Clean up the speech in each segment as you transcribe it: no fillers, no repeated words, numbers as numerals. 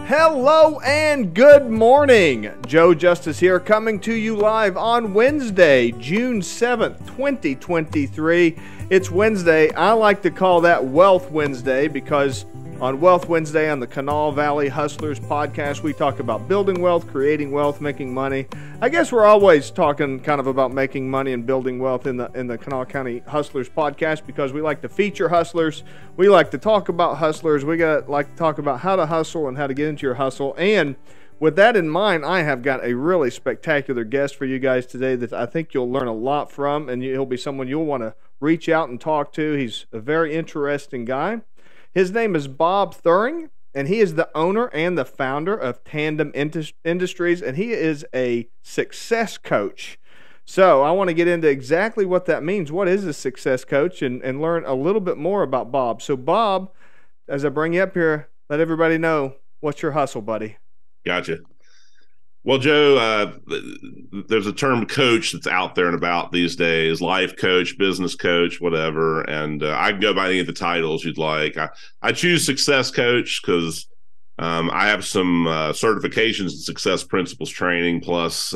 Hello and good morning. Joe Justice here, coming to you live on Wednesday, June 7th, 2023. It's Wednesday. I like to call that Wealth Wednesday because on Wealth Wednesday on the Kanawha Valley Hustlers podcast, we talk about building wealth, creating wealth, making money. I guess we're always talking kind of about making money and building wealth in the Kanawha County Hustlers podcast because we like to feature hustlers. We like to talk about hustlers. We like to talk about how to hustle and how to get into your hustle. And with that in mind, I have got a really spectacular guest for you guys today that I think you'll learn a lot from, and he'll be someone you'll want to reach out and talk to. He's a very interesting guy. His name is Bob Theuring, and he is the owner and the founder of Tandem Industries, and he is a success coach. So I want to get into exactly what that means. What is a success coach, and learn a little bit more about Bob. So Bob, as I bring you up here, let everybody know what's your hustle, buddy. Gotcha. Well, Joe, there's a term coach that's out there and about these days, life coach, business coach, whatever. And I can go by any of the titles you'd like. I choose success coach because I have some certifications in success principles training. Plus,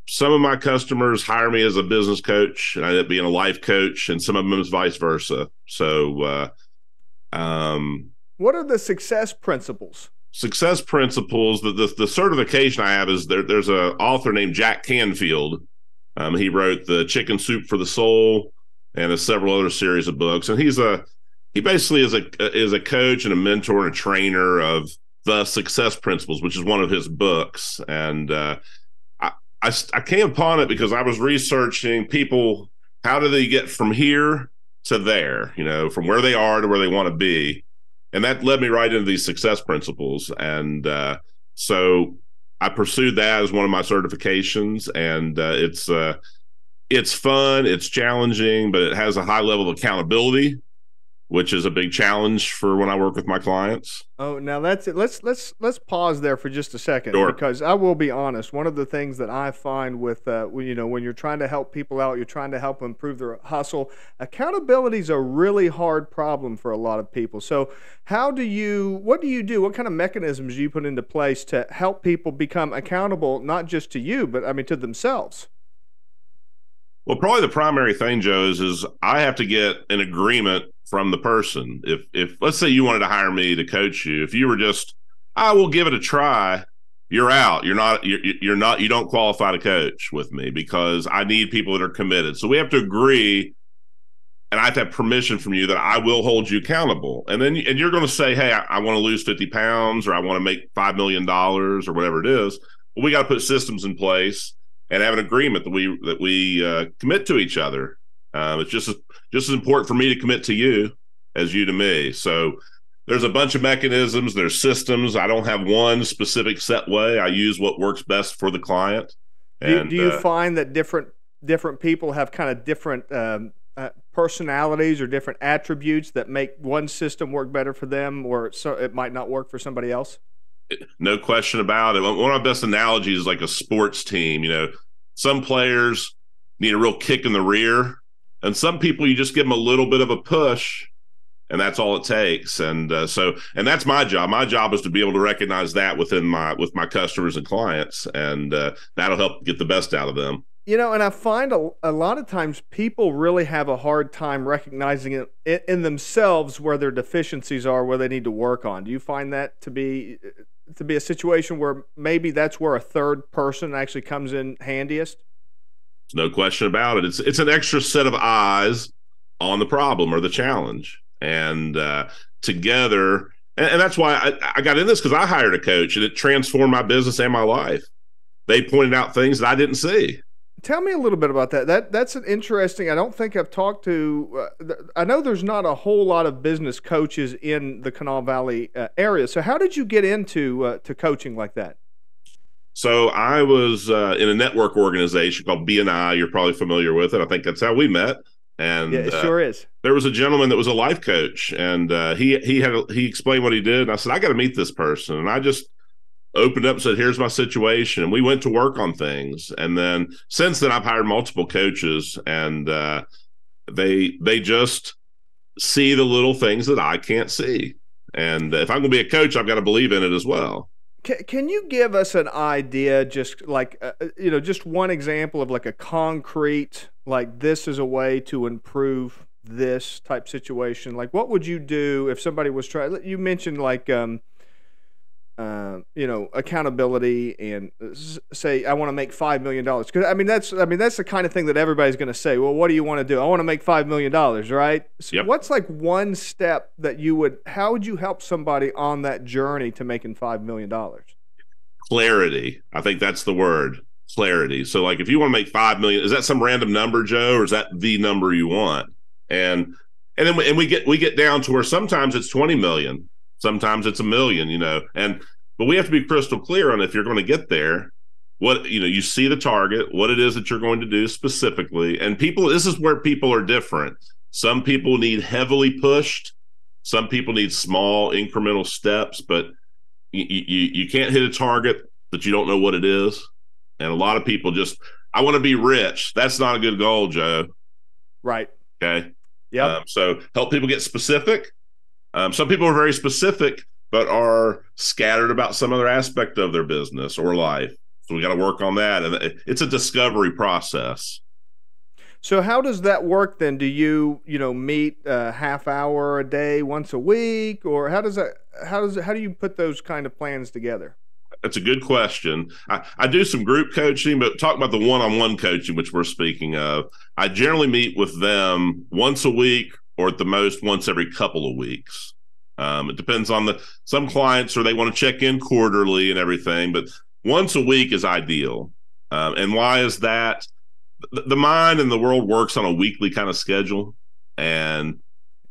some of my customers hire me as a business coach, and I end up being a life coach, and some of them is vice versa. So what are the success principles? Success principles, the certification I have is there's an author named Jack Canfield. He wrote the Chicken Soup for the Soul and several other series of books. And he basically is a coach and a mentor and a trainer of the success principles, which is one of his books. And I came upon it because I was researching people. How do they get from here to there, from where they are to where they want to be? And that led me right into these success principles. And so I pursued that as one of my certifications. And it's fun, it's challenging, but it has a high level of accountability, which is a big challenge for when I work with my clients. Oh, now that's it. Let's pause there for just a second, Sure. Because I will be honest. One of the things that I find with when you're trying to help people out, you're trying to help them improve their hustle. Accountability is a really hard problem for a lot of people. So, what do you do? What kind of mechanisms do you put into place to help people become accountable, not just to you, but to themselves? Well, probably the primary thing, Joe, is I have to get an agreement from the person. If let's say you wanted to hire me to coach you, if you were just, I will give it a try, you're out. You don't qualify to coach with me because I need people that are committed. So we have to agree, and I have to have permission from you that I will hold you accountable. And you're going to say, hey, I want to lose 50 pounds, or I want to make $5 million, or whatever it is. Well, we got to put systems in place and have an agreement that we commit to each other. It's just as important for me to commit to you as you to me. So there's a bunch of mechanisms. There's systems. I don't have one specific set way. I use what works best for the client. Do you find that different people have kind of different personalities or different attributes that make one system work better for them, or so it might not work for somebody else? No question about it. One of my best analogies is like a sports team. Some players need a real kick in the rear, and some people you just give them a little bit of a push, and that's all it takes. And that's my job. My job is to be able to recognize that with my customers and clients, and that'll help get the best out of them. And I find a lot of times people really have a hard time recognizing it in themselves where their deficiencies are, where they need to work on. Do you find that to be a situation where maybe that's where a third person actually comes in handiest? There's no question about it. It's an extra set of eyes on the problem or the challenge, and together, and that's why I got in this, because I hired a coach and it transformed my business and my life. They pointed out things that I didn't see. Tell me a little bit about that. That's an interesting. I don't think I've talked to. I know there's not a whole lot of business coaches in the Kanawha Valley area. So how did you get into to coaching like that? So I was in a network organization called BNI. You're probably familiar with it. I think that's how we met. And yeah, it sure is. There was a gentleman that was a life coach, and he explained what he did. And I said, I got to meet this person. And I just opened up and said, here's my situation. And we went to work on things. And then since then, I've hired multiple coaches, and they just see the little things that I can't see. And if I'm going to be a coach, I've got to believe in it as well. Can you give us an idea, just like, just one example of like a concrete, like this is a way to improve this type situation? Like, what would you do if somebody was trying? You mentioned like, accountability, and say, I want to make $5 million. Because that's the kind of thing that everybody's going to say. Well, what do you want to do? I want to make $5 million, right? So Yep. what's like one step that how would you help somebody on that journey to making $5 million? Clarity. I think that's the word. Clarity. So like if you want to make 5 million, is that some random number, Joe, or is that the number you want? And then we get down to where sometimes it's 20 million, sometimes it's a million, but we have to be crystal clear on if you're going to get there, what, you see the target, what it is that you're going to do specifically. And this is where people are different. Some people need heavily pushed, some people need small incremental steps, but you can't hit a target that you don't know what it is. And a lot of people I want to be rich. That's not a good goal, Joe. Right. Okay. Yep. So help people get specific. Some people are very specific, but are scattered about some other aspect of their business or life. So we got to work on that. And it's a discovery process. So how does that work then? Do you, meet a half hour a day once a week, or how do you put those kind of plans together? That's a good question. I do some group coaching, but talk about the one-on-one coaching, which we're speaking of. I generally meet with them once a week, or at the most once every couple of weeks. It depends on some clients, or they want to check in quarterly and everything, but once a week is ideal. And why is that? The mind and the world works on a weekly kind of schedule, and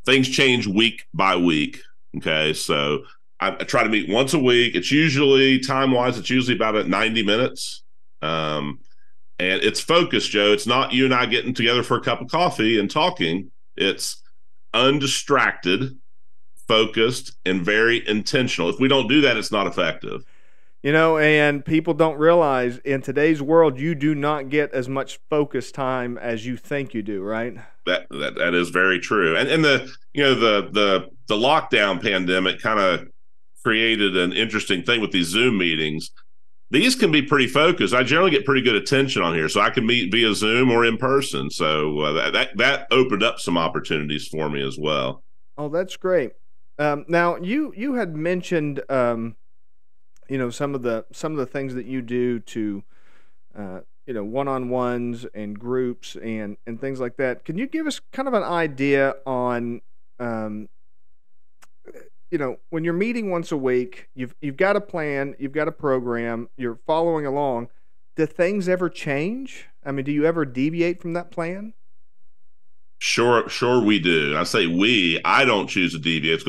things change week by week. Okay. So I try to meet once a week. It's usually time-wise, it's usually about at 90 minutes. And it's focused, Joe. It's not you and I getting together for a cup of coffee and talking. It's undistracted, focused, and very intentional. If we don't do that, it's not effective. And people don't realize in today's world, you do not get as much focus time as you think you do, right? That is very true. And the lockdown pandemic kind of created an interesting thing with these Zoom meetings. These can be pretty focused. I generally get pretty good attention on here, so I can meet via Zoom or in person. So that opened up some opportunities for me as well. Oh, that's great. Now you had mentioned some of the things that you do to one-on-ones and groups and things like that. Can you give us kind of an idea on when you're meeting once a week, you've got a plan, you've got a program, you're following along. Do things ever change? I mean, do you ever deviate from that plan? Sure, we do. I say I don't choose to deviate.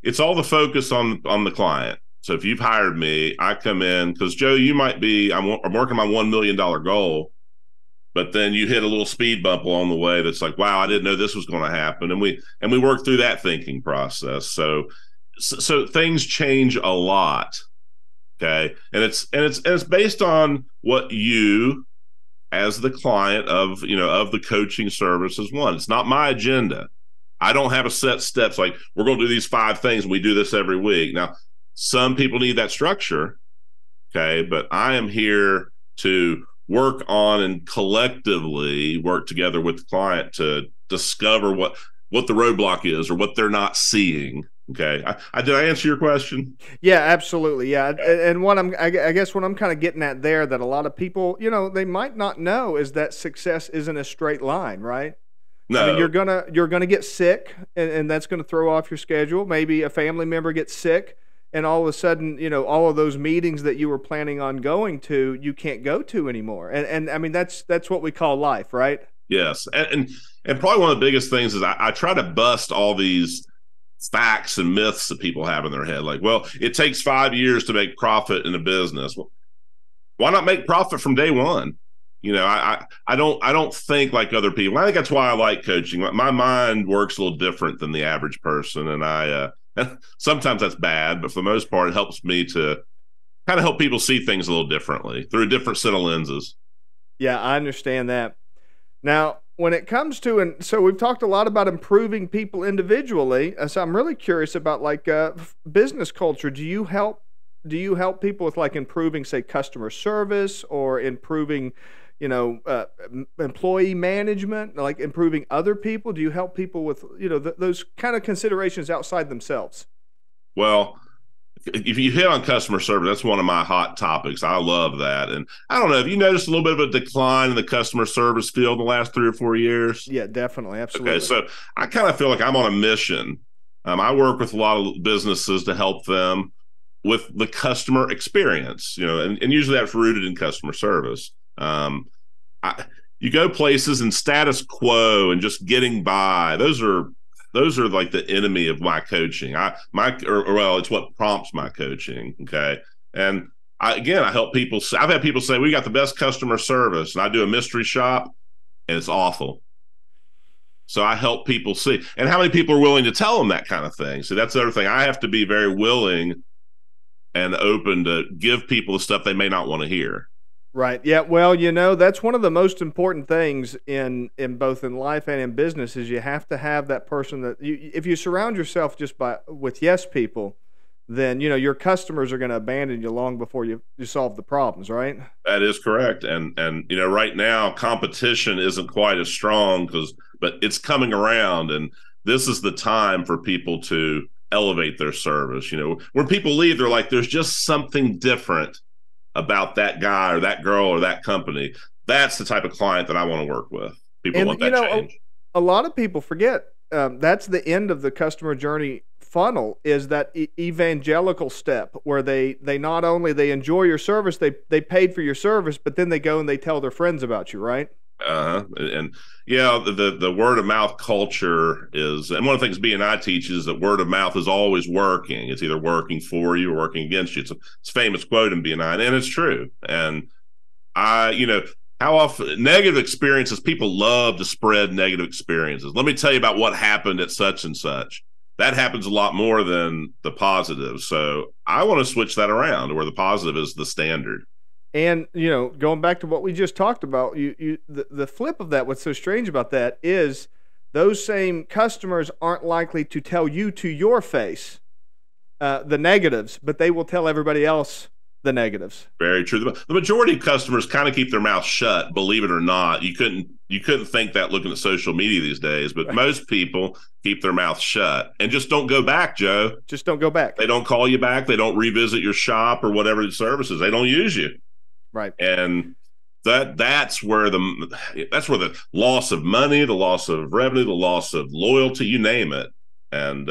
It's all the focus on the client. So if you've hired me, I come in because, Joe, you might be, I'm working my $1 million goal, but then you hit a little speed bump along the way that's like, wow, I didn't know this was going to happen. And we work through that thinking process. So things change a lot. Okay. And it's based on what you, as the client of the coaching services, want. It's not my agenda. I don't have a set steps like we're going to do these 5 things and we do this every week. Now, some people need that structure. Okay. But I am here to work on and collectively work together with the client to discover what the roadblock is or what they're not seeing. Okay. Did I answer your question? Yeah, absolutely. Yeah. And I guess what I'm kind of getting at there, that a lot of people, they might not know, is that success isn't a straight line, right? No. I mean, you're gonna get sick, and that's gonna throw off your schedule. Maybe a family member gets sick, and all of a sudden, all of those meetings that you were planning on going to, you can't go to anymore. And I mean, that's what we call life, right? Yes. And probably one of the biggest things is I try to bust all these facts and myths that people have in their head. Like, well, it takes 5 years to make profit in a business. Well, why not make profit from day one? I don't think like other people. I think that's why I like coaching. My mind works a little different than the average person. And sometimes that's bad, but for the most part, it helps me to kind of help people see things a little differently through a different set of lenses. Yeah, I understand that. Now, when it comes to, and so we've talked a lot about improving people individually. So I'm really curious about like business culture. Do you help people with like improving, say, customer service or improving, employee management, like improving other people? Do you help people with, those kind of considerations outside themselves? Well, if you hit on customer service, that's one of my hot topics. I love that. And I don't know, have you noticed a little bit of a decline in the customer service field in the last 3 or 4 years? Yeah, definitely, Okay, absolutely. so I kind of feel like I'm on a mission. I work with a lot of businesses to help them with the customer experience, and usually that's rooted in customer service. I, you go places and status quo and just getting by. Those are like the enemy of my coaching. Well, it's what prompts my coaching. Okay, and I help people. I've had people say we got the best customer service, and I do a mystery shop, and it's awful. So I help people see, and how many people are willing to tell them that kind of thing. So that's the other thing. I have to be very willing and open to give people the stuff they may not want to hear. Right. Yeah. Well, that's one of the most important things in both in life and in business is you have to have that person that if you surround yourself just with yes people, then your customers are going to abandon you long before you solve the problems, right? That is correct. And right now competition isn't quite as strong but it's coming around, and this is the time for people to elevate their service. When people leave, they're like, there's just something different about that guy or that girl or that company. That's the type of client that I want to work with. People And want that change. a lot of people forget that's the end of the customer journey funnel is that evangelical step where they not only they enjoy your service, they paid for your service, but then they go and they tell their friends about you, right? And yeah, the word of mouth culture is, and one of the things BNI teaches is that word of mouth is always working. It's either working for you or working against you. It's a famous quote in BNI, and it's true. And how often negative experiences, people love to spread negative experiences. Let me tell you about what happened at such and such. That happens a lot more than the positive. So I want to switch that around to where the positive is the standard. And going back to what we just talked about, the flip of that, what's so strange about that is those same customers aren't likely to tell you to your face the negatives, but they will tell everybody else the negatives. Very true. The majority of customers kind of keep their mouth shut, believe it or not. You couldn't think that looking at social media these days, but most people keep their mouth shut and just don't go back, Joe. Just don't go back. They don't call you back. They don't revisit your shop or whatever the services. They don't use you. Right. And that's where the loss of money, the loss of revenue, the loss of loyalty, you name it. And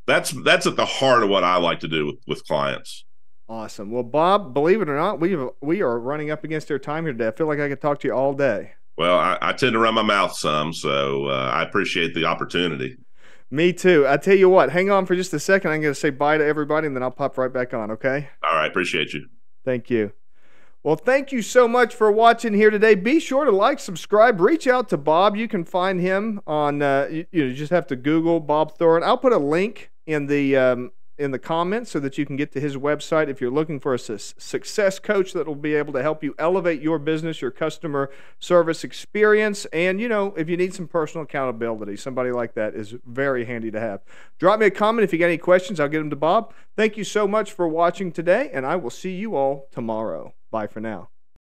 that's at the heart of what I like to do with clients. Awesome. Well, Bob, believe it or not, we are running up against our time here today. I feel like I could talk to you all day. Well, I tend to run my mouth some, so I appreciate the opportunity. Me too. I tell you what, hang on for just a second. I'm going to say bye to everybody, and then I'll pop right back on, okay? All right. Appreciate you. Thank you. Well, thank you so much for watching here today. Be sure to like, subscribe, reach out to Bob. You can find him on, you just have to Google Bob Theuring. I'll put a link in the comments so that you can get to his website if you're looking for a success coach that will be able to help you elevate your business, your customer service experience, and, if you need some personal accountability, somebody like that is very handy to have. Drop me a comment if you got any questions. I'll get them to Bob. Thank you so much for watching today, and I will see you all tomorrow. Bye for now.